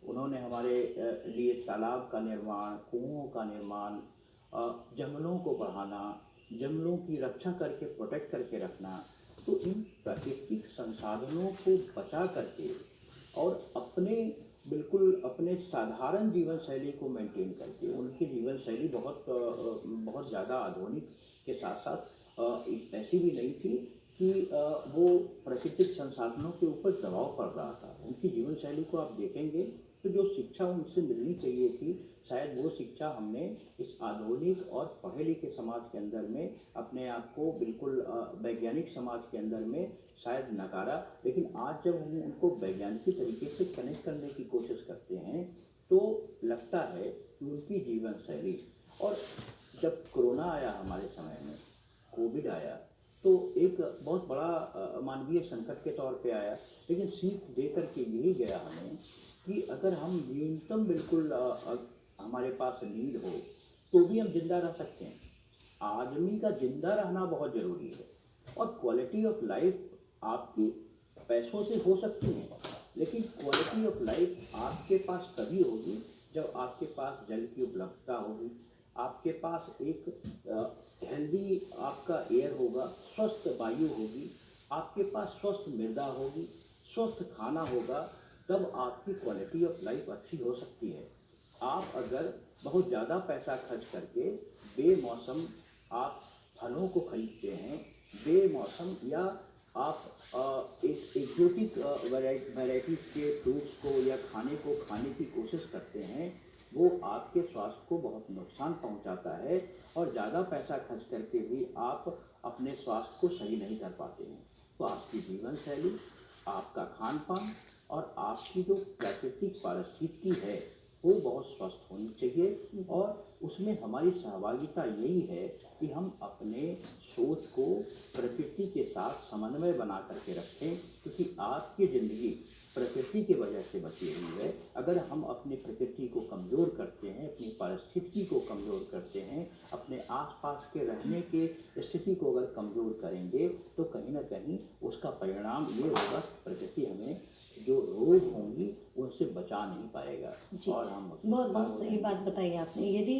उन्होंने हमारे लिए तालाब का निर्माण, कुओं का निर्माण, जंगलों को बढ़ाना, जंगलों की रक्षा करके प्रोटेक्ट करके रखना। तो इन प्राकृतिक संसाधनों को बचा करके और अपने बिल्कुल अपने साधारण जीवन शैली को मेंटेन करके, उनकी जीवन शैली बहुत ज़्यादा आधुनिक के साथ साथ ऐसी भी नहीं थी कि वो प्राकृतिक संसाधनों के ऊपर दबाव पड़ रहा था। उनकी जीवन शैली को आप देखेंगे तो जो शिक्षा उनसे मिलनी चाहिए थी, शायद वो शिक्षा हमने इस आधुनिक और पढ़े लिखे समाज के अंदर में अपने आप को बिल्कुल वैज्ञानिक समाज के अंदर में शायद नकारा। लेकिन आज जब हम उनको वैज्ञानिक तरीके से कनेक्ट करने की कोशिश करते हैं तो लगता है कि उनकी जीवन शैली, और जब कोरोना आया हमारे समय में, कोविड आया, तो एक बहुत बड़ा मानवीय संकट के तौर पे आया, लेकिन सीख दे करके यही गया हमें कि अगर हम न्यूनतम बिल्कुल हमारे पास नीड हो तो भी हम जिंदा रह सकते हैं। आदमी का जिंदा रहना बहुत ज़रूरी है, और क्वालिटी ऑफ लाइफ आपकी पैसों से हो सकती है, लेकिन क्वालिटी ऑफ लाइफ आपके पास तभी होगी जब आपके पास जल की उपलब्धता होगी, आपके पास एक हेल्दी आपका एयर होगा, स्वस्थ वायु होगी, आपके पास स्वस्थ मृदा होगी, स्वस्थ खाना होगा, तब आपकी क्वालिटी ऑफ लाइफ अच्छी हो सकती है। आप अगर बहुत ज़्यादा पैसा खर्च करके बेमौसम आप फलों को खरीदते हैं, बेमौसम, या आप एक एक्जोटिक वैराइटीज़ के फ्रूट्स को या खाने को खाने की कोशिश करते हैं, वो आपके स्वास्थ्य को बहुत नुकसान पहुंचाता है, और ज़्यादा पैसा खर्च करके भी आप अपने स्वास्थ्य को सही नहीं कर पाते हैं। तो आपकी जीवन शैली, आपका खान पान और आपकी जो प्राकृतिक पारिस्थितिकी है वो बहुत स्वस्थ होनी चाहिए, और उसमें हमारी सहभागिता यही है कि हम अपने सोच को प्रकृति के साथ समन्वय बना करके रखें, क्योंकि आपकी ज़िंदगी प्रकृति की वजह से बची हुई है। अगर हम अपनी प्रकृति को कमज़ोर करते हैं, अपनी पारिस्थितिकी को कमज़ोर करते हैं, अपने आसपास के रहने के स्थिति को अगर कमज़ोर करेंगे, तो कहीं ना कहीं उसका परिणाम ये होगा कि प्रकृति हमें जो रोग होंगी उनसे बचा नहीं पाएगा, जी, और हम बहुत बहुत सही बात बताई आपने। यदि